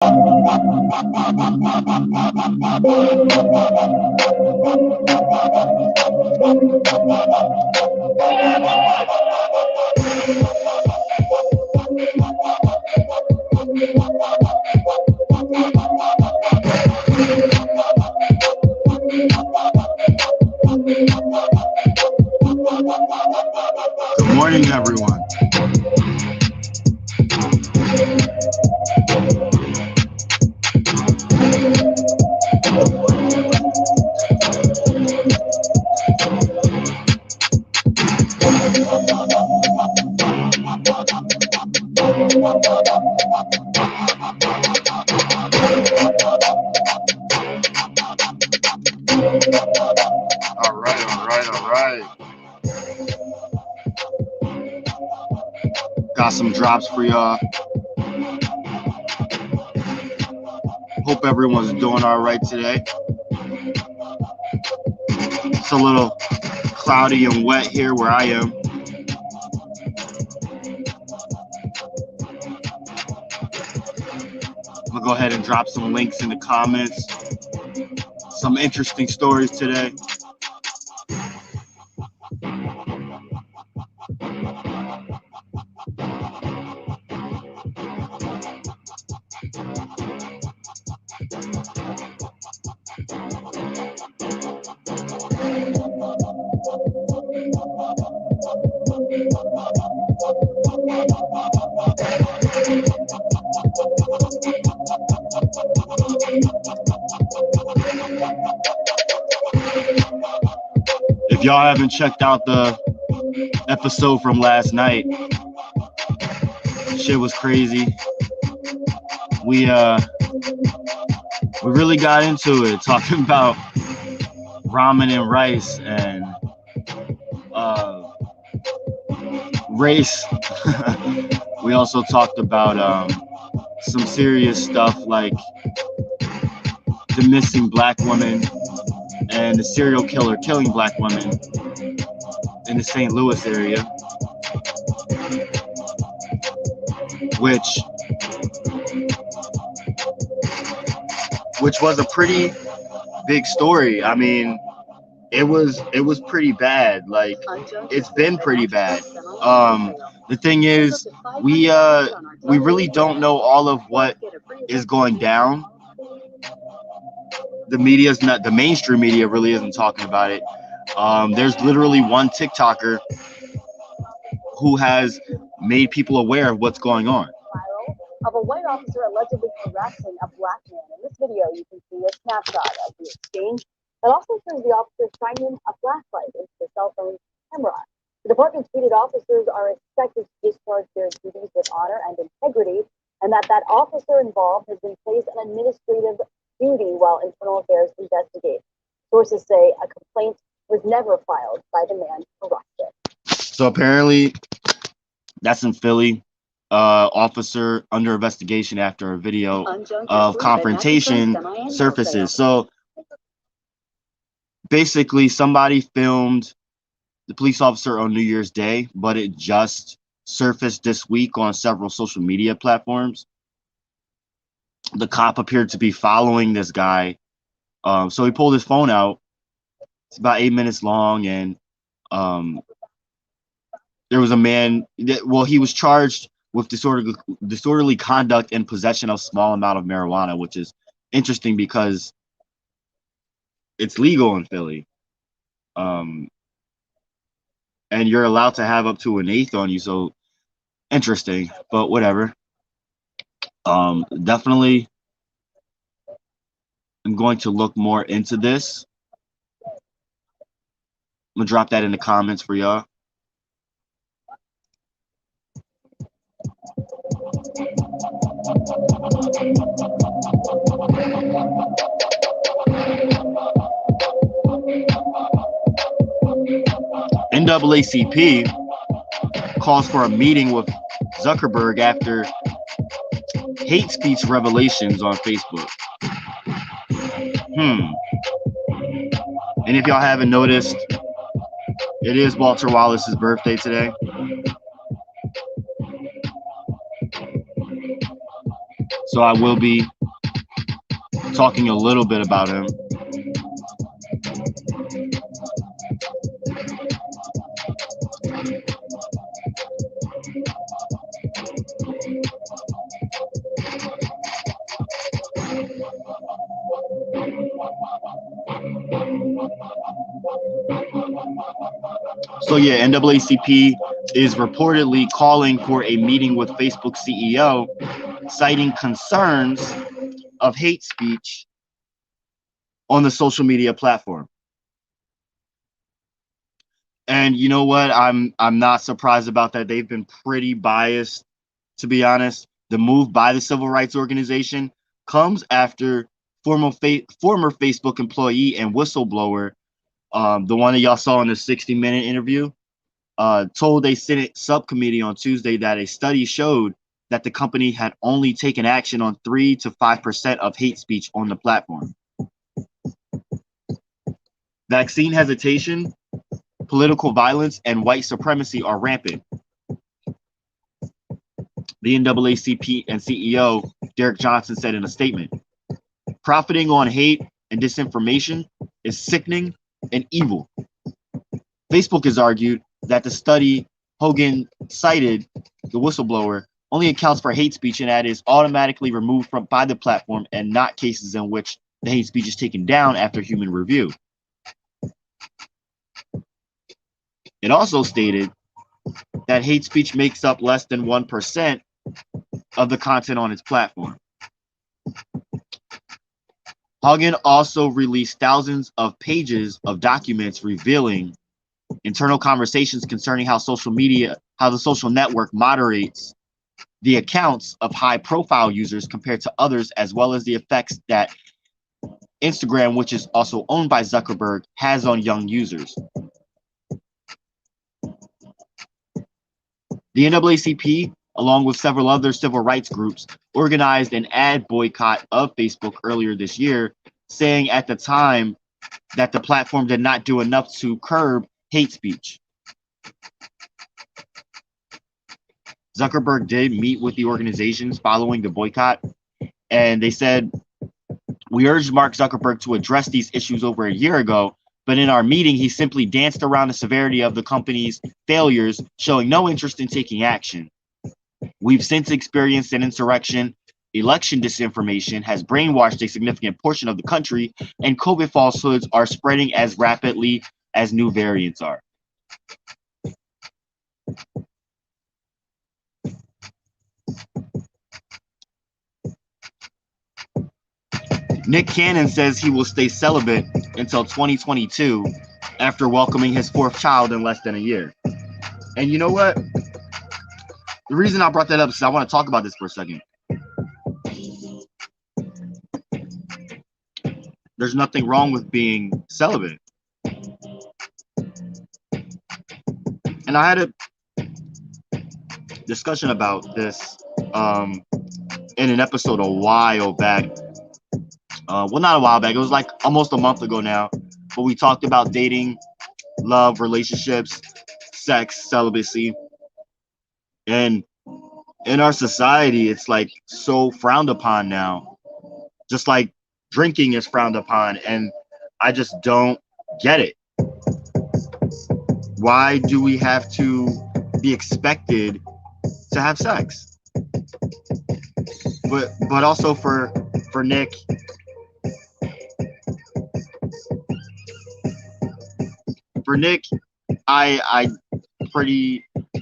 Good morning, everyone. All right. Got some drops for y'all. Hope everyone's doing all right today. It's a little cloudy and wet here where I am. I'm gonna go ahead and drop some links in the comments. Some interesting stories today. If y'all haven't checked out the episode from last night, shit was crazy. We really got into it, talking about ramen and rice and race. We also talked about some serious stuff like the missing black woman and the serial killer killing black women in the St. Louis area, which was a pretty big story. I mean, it was pretty bad. Like, it's been pretty bad. The thing is, we really don't know all of what is going down. The mainstream media really isn't talking about it. There's literally one TikToker who has made people aware of what's going on. Of a white officer allegedly harassing a black man. In this video, you can see a snapshot of the exchange that also shows the officer shining a flashlight into the cell phone camera. The department tweeted officers are expected to discharge their duties with honor and integrity, and that officer involved has been placed on administrative duty while internal affairs investigate. Sources say a complaint was never filed by the man arrested. So apparently, that's in Philly. Officer under investigation after a video of confrontation surfaces. So basically, somebody filmed the police officer on New Year's Day, but it just surfaced this week on several social media platforms. The cop appeared to be following this guy. So he pulled his phone out. It's about 8 minutes long, and there was a man he was charged with disorderly conduct and possession of small amount of marijuana, which is interesting because it's legal in Philly. And you're allowed to have up to 1/8 on you, so interesting, but whatever. Definitely I'm going to look more into this. I'm gonna drop that in the comments for y'all. NAACP calls for a meeting with Zuckerberg after hate speech revelations on Facebook. And if y'all haven't noticed, it is Walter Wallace's birthday today. So I will be talking a little bit about him. So yeah, NAACP is reportedly calling for a meeting with Facebook CEO, citing concerns of hate speech on the social media platform. And you know what? I'm not surprised about that. They've been pretty biased, to be honest. The move by the civil rights organization comes after former Facebook employee and whistleblower, the one that y'all saw in the 60-minute interview, told a Senate subcommittee on Tuesday that a study showed that the company had only taken action on 3 to 5% of hate speech on the platform. Vaccine hesitation, political violence, and white supremacy are rampant. The NAACP and CEO Derek Johnson said in a statement, "Profiting on hate and disinformation is sickening and evil." Facebook has argued that the study Hogan cited, the whistleblower, only accounts for hate speech and that is automatically removed by the platform and not cases in which the hate speech is taken down after human review. It also stated that hate speech makes up less than 1% of the content on its platform. Hogan also released thousands of pages of documents revealing internal conversations concerning how the social network moderates the accounts of high-profile users compared to others, as well as the effects that Instagram, which is also owned by Zuckerberg, has on young users. The NAACP, along with several other civil rights groups, organized an ad boycott of Facebook earlier this year, saying at the time that the platform did not do enough to curb hate speech. Zuckerberg did meet with the organizations following the boycott, and they said, "We urged Mark Zuckerberg to address these issues over a year ago, but in our meeting, he simply danced around the severity of the company's failures, showing no interest in taking action. We've since experienced an insurrection. Election disinformation has brainwashed a significant portion of the country, and COVID falsehoods are spreading as rapidly as new variants are." Nick Cannon says he will stay celibate until 2022 after welcoming his 4th child in less than a year. And you know what? The reason I brought that up is I want to talk about this for a second. There's nothing wrong with being celibate. And I had a discussion about this in an episode a while back. Well, not a while back. It was like almost a month ago now. But we talked about dating, love, relationships, sex, celibacy. And in our society, it's like so frowned upon now. Just like drinking is frowned upon. And I just don't get it. Why do we have to be expected to have sex? But also for Nick,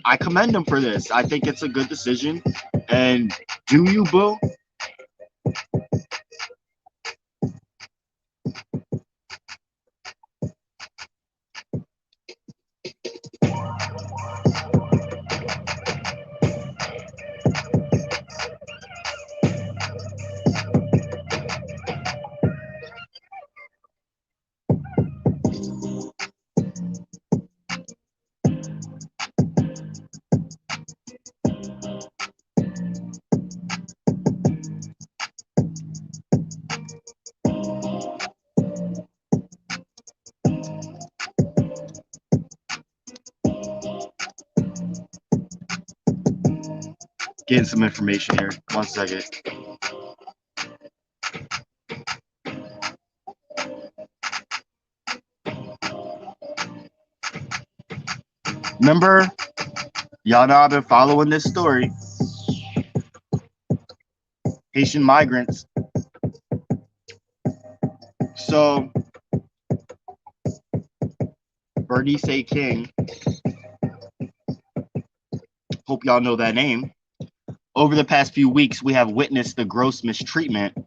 I commend him for this. I think it's a good decision. And do you, boo? Getting some information here. 1 second. Remember, y'all know I've been following this story. Haitian migrants. So Bernice King, hope y'all know that name. Over the past few weeks, we have witnessed the gross mistreatment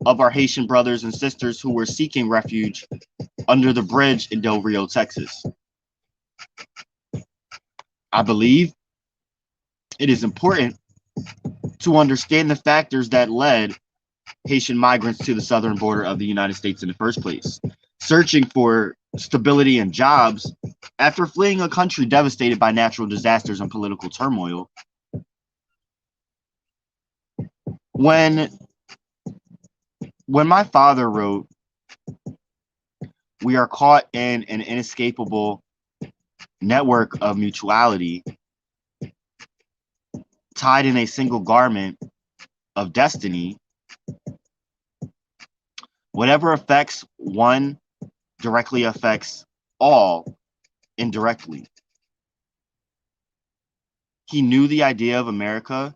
of our Haitian brothers and sisters who were seeking refuge under the bridge in Del Rio, Texas. I believe it is important to understand the factors that led Haitian migrants to the southern border of the United States in the first place, searching for stability and jobs after fleeing a country devastated by natural disasters and political turmoil. When my father wrote, "We are caught in an inescapable network of mutuality, tied in a single garment of destiny. Whatever affects one directly affects all indirectly." He knew the idea of America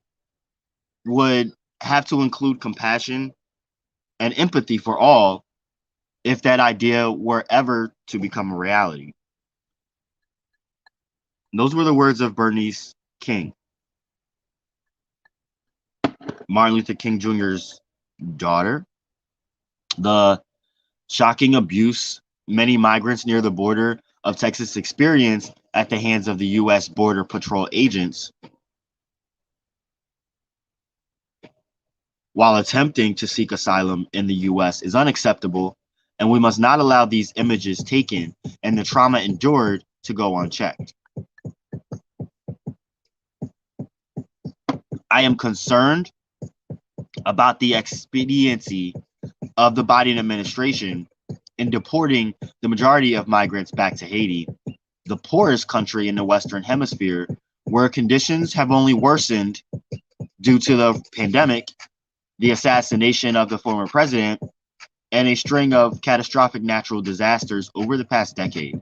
would have to include compassion and empathy for all if that idea were ever to become a reality. Those were the words of Bernice King, Martin Luther King Jr.'s daughter. The shocking abuse many migrants near the border of Texas experienced at the hands of the U.S. Border Patrol agents while attempting to seek asylum in the U.S. is unacceptable, and we must not allow these images taken and the trauma endured to go unchecked. I am concerned about the expediency of the Biden administration in deporting the majority of migrants back to Haiti, the poorest country in the Western Hemisphere, where conditions have only worsened due to the pandemic, the assassination of the former president, and a string of catastrophic natural disasters over the past decade.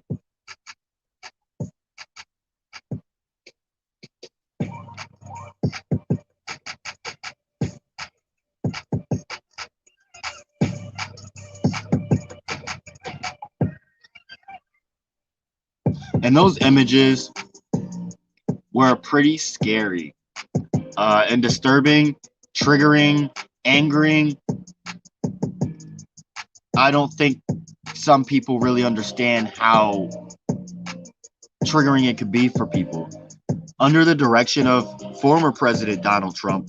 And those images were pretty scary and disturbing, triggering, angering. I don't think some people really understand how triggering it could be for people. Under the direction of former President Donald Trump,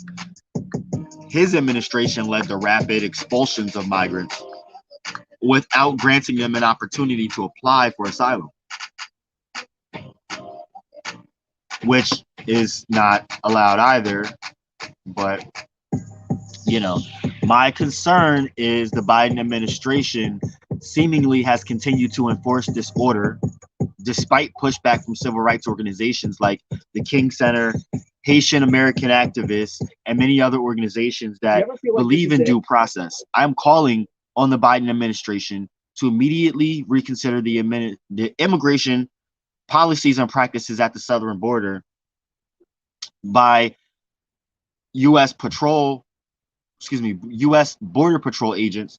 his administration led the rapid expulsions of migrants without granting them an opportunity to apply for asylum, which is not allowed either. But, my concern is the Biden administration seemingly has continued to enforce this order despite pushback from civil rights organizations like the King Center, Haitian American activists, and many other organizations that believe in due process. I'm calling on the Biden administration to immediately reconsider the immigration policies and practices at the southern border by U.S. Border Patrol agents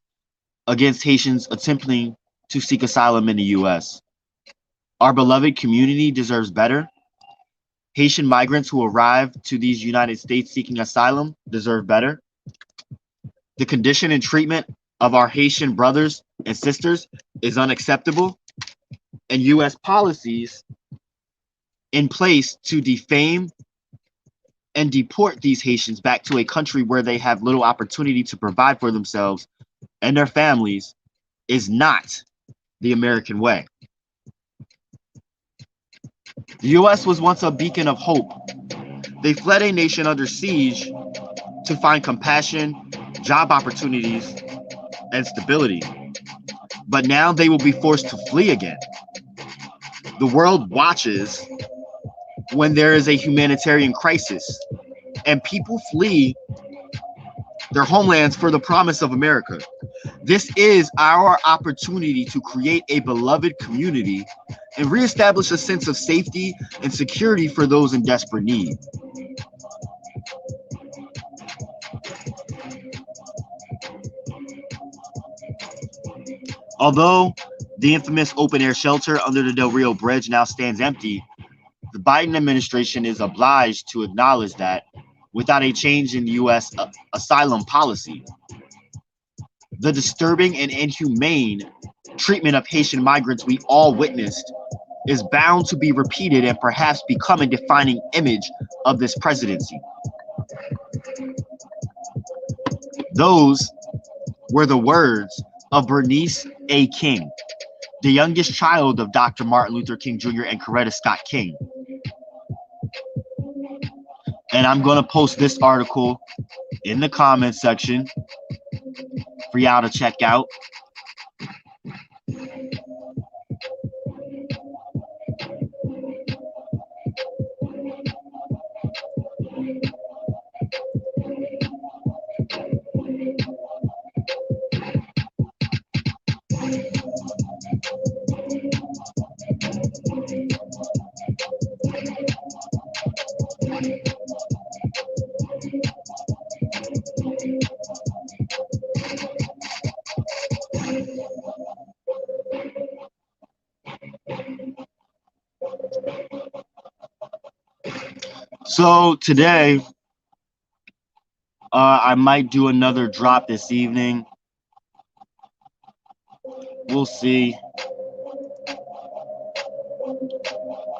against Haitians attempting to seek asylum in the U.S. Our beloved community deserves better. Haitian migrants who arrive to these United States seeking asylum deserve better. The condition and treatment of our Haitian brothers and sisters is unacceptable, and U.S. policies in place to defame and deport these Haitians back to a country where they have little opportunity to provide for themselves and their families is not the American way. The U.S. was once a beacon of hope. They fled a nation under siege to find compassion, job opportunities, and stability. But now they will be forced to flee again. The world watches when there is a humanitarian crisis and people flee their homelands for the promise of America. This is our opportunity to create a beloved community and reestablish a sense of safety and security for those in desperate need. Although the infamous open-air shelter under the Del Rio Bridge now stands empty, the Biden administration is obliged to acknowledge that without a change in U.S. asylum policy, the disturbing and inhumane treatment of Haitian migrants we all witnessed is bound to be repeated and perhaps become a defining image of this presidency. Those were the words of Bernice A. King, the youngest child of Dr. Martin Luther King Jr. and Coretta Scott King. And I'm going to post this article in the comments section for y'all to check out. So today, I might do another drop this evening. We'll see.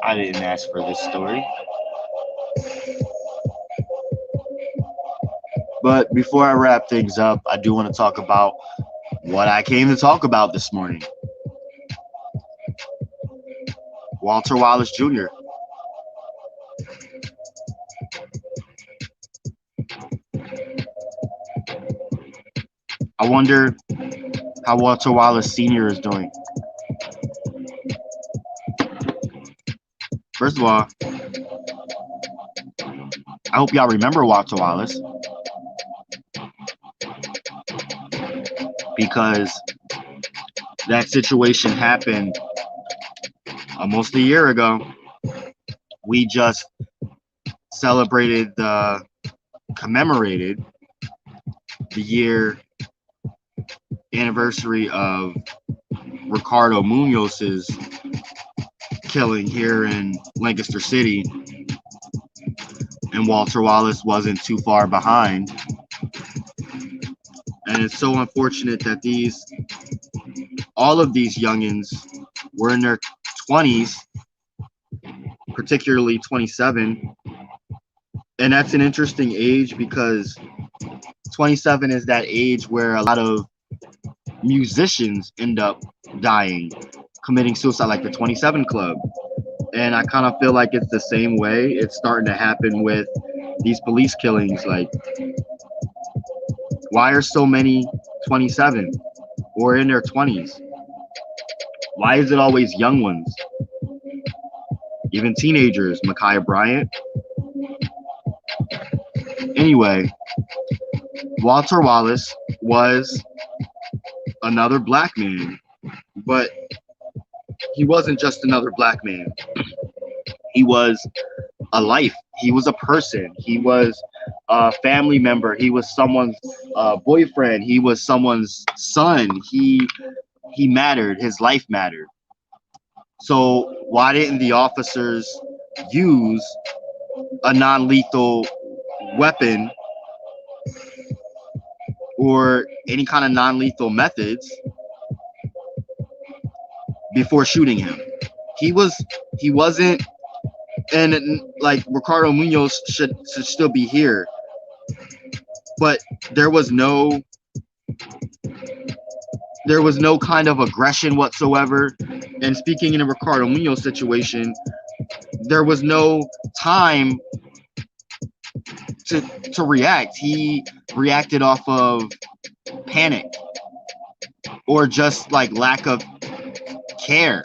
I didn't ask for this story. But before I wrap things up, I do want to talk about what I came to talk about this morning. Walter Wallace Jr. I wonder how Walter Wallace Sr. is doing. First of all, I hope y'all remember Walter Wallace, because that situation happened almost a year ago. We just commemorated the year anniversary of Ricardo Munoz's killing here in Lancaster City, and Walter Wallace wasn't too far behind. And it's so unfortunate that all of these youngins were in their 20s, particularly 27. And that's an interesting age, because 27 is that age where a lot of musicians end up dying, committing suicide, like the 27 Club. And I kind of feel like it's the same way. It's starting to happen with these police killings. Like, why are so many 27 or in their 20s? Why is it always young ones? Even teenagers, Ma'Khia Bryant. Anyway, Walter Wallace was another black man, but he wasn't just another black man. He was a life. He was a person. He was a family member. He was someone's boyfriend. He was someone's son. He mattered. His life mattered. So why didn't the officers use a non-lethal weapon or any kind of non-lethal methods before shooting him? He wasn't, and like Ricardo Munoz should still be here, but there was no kind of aggression whatsoever. And speaking in a Ricardo Munoz situation, there was no time to react. He reacted off of panic or just like lack of care.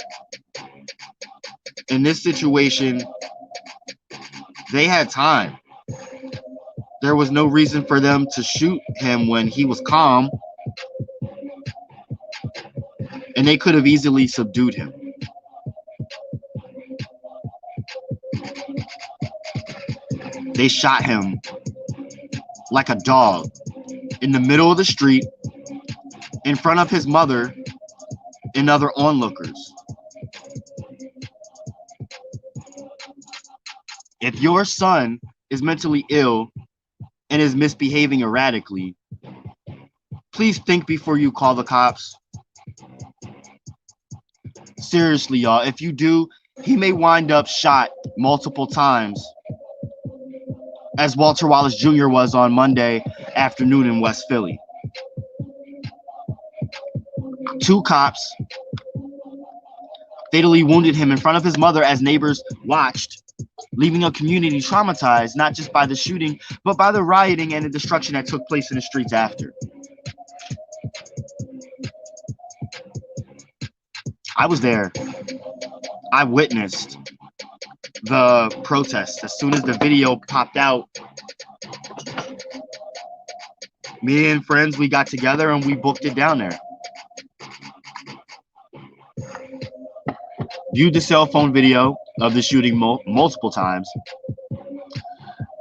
In this situation, they had time. There was no reason for them to shoot him when he was calm, and they could have easily subdued him. They shot him like a dog in the middle of the street in front of his mother and other onlookers. If your son is mentally ill and is misbehaving erratically, please think before you call the cops. Seriously, y'all, if you do, he may wind up shot multiple times, as Walter Wallace Jr. was on Monday afternoon in West Philly. 2 cops fatally wounded him in front of his mother as neighbors watched, leaving a community traumatized not just by the shooting, but by the rioting and the destruction that took place in the streets after. I was there. I witnessed the protests. As soon as the video popped out, me and friends, we got together and we booked it down there. Viewed the cell phone video of the shooting multiple times,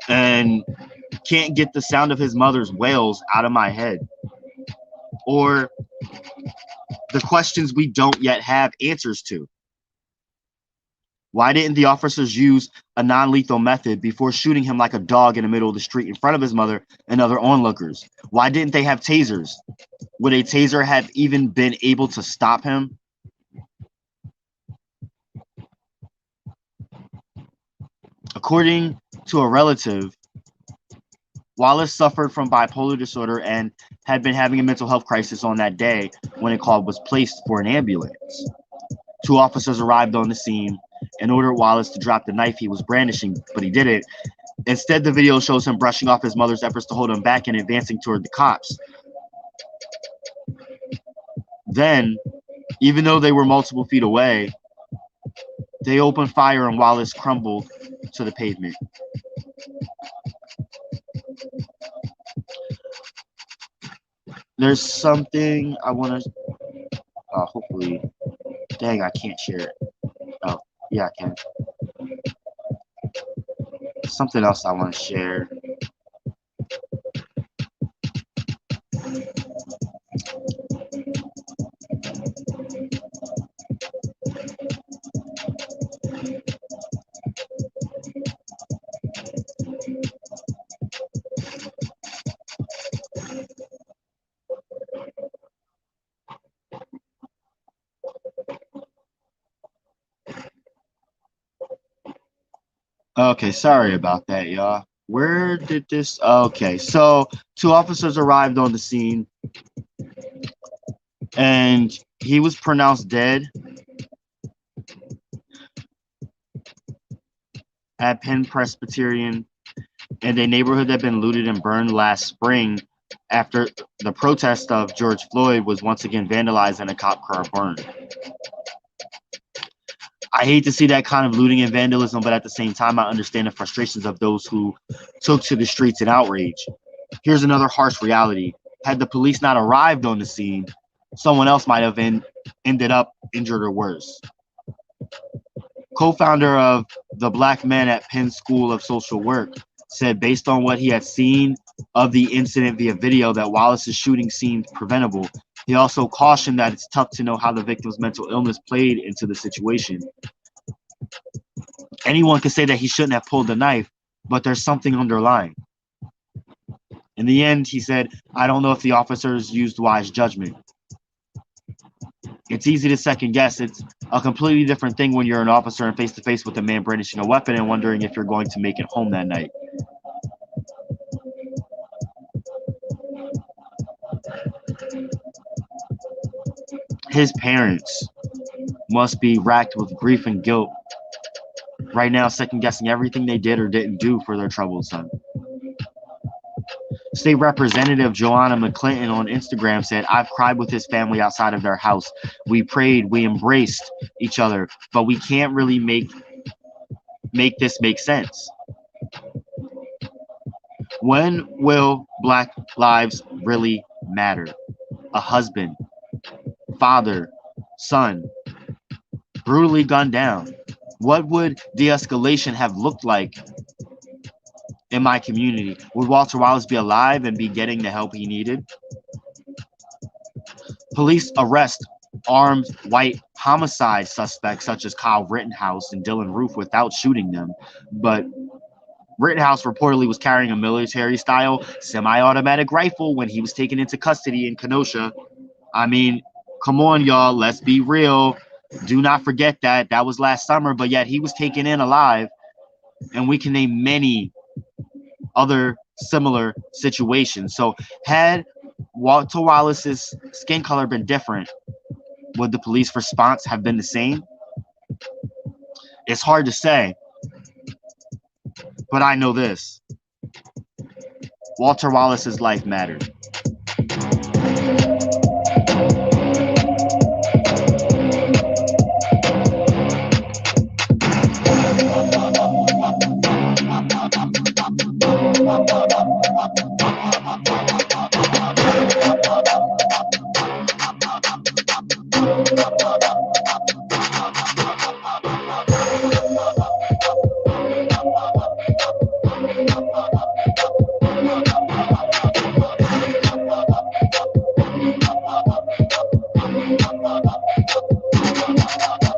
and can't get the sound of his mother's wails out of my head, or the questions we don't yet have answers to. Why didn't the officers use a non-lethal method before shooting him like a dog in the middle of the street in front of his mother and other onlookers? Why didn't they have tasers? Would a taser have even been able to stop him? According to a relative, Wallace suffered from bipolar disorder and had been having a mental health crisis on that day when a call was placed for an ambulance. 2 officers arrived on the scene and ordered Wallace to drop the knife he was brandishing, but he didn't. Instead, the video shows him brushing off his mother's efforts to hold him back and advancing toward the cops. Then, even though they were multiple feet away, they opened fire and Wallace crumbled to the pavement. There's something I want to, hopefully, dang, I can't share it. Oh, yeah, I can. Something else I want to share. Okay, sorry about that, y'all. Where did this? Okay, so 2 officers arrived on the scene, and he was pronounced dead at Penn Presbyterian in a neighborhood that had been looted and burned last spring after the protest of George Floyd was once again vandalized and a cop car burned. I hate to see that kind of looting and vandalism, but at the same time, I understand the frustrations of those who took to the streets in outrage. Here's another harsh reality. Had the police not arrived on the scene, someone else might have ended up injured or worse. Co-founder of the Black Men at Penn School of Social Work said based on what he had seen of the incident via video that Wallace's shooting seemed preventable. He also cautioned that it's tough to know how the victim's mental illness played into the situation. Anyone could say that he shouldn't have pulled the knife, but there's something underlying. In the end, he said, I don't know if the officers used wise judgment. It's easy to second guess. It's a completely different thing when you're an officer and face to face with a man brandishing a weapon and wondering if you're going to make it home that night. His parents must be racked with grief and guilt right now, second guessing everything they did or didn't do for their troubled son. State Representative Joanna McClinton on Instagram said, I've cried with his family outside of their house. We prayed, we embraced each other, but we can't really make this make sense. When will Black lives really matter? A husband, father, son, brutally gunned down. What would de escalation have looked like in my community? Would Walter Wallace be alive and be getting the help he needed? Police arrest armed white homicide suspects such as Kyle Rittenhouse and Dylan Roof without shooting them. But Rittenhouse reportedly was carrying a military style semi automatic rifle when he was taken into custody in Kenosha. I mean, come on, y'all, let's be real. Do not forget that. That was last summer, but yet he was taken in alive. And we can name many other similar situations. So, had Walter Wallace's skin color been different, would the police response have been the same? It's hard to say, but I know this: Walter Wallace's life mattered.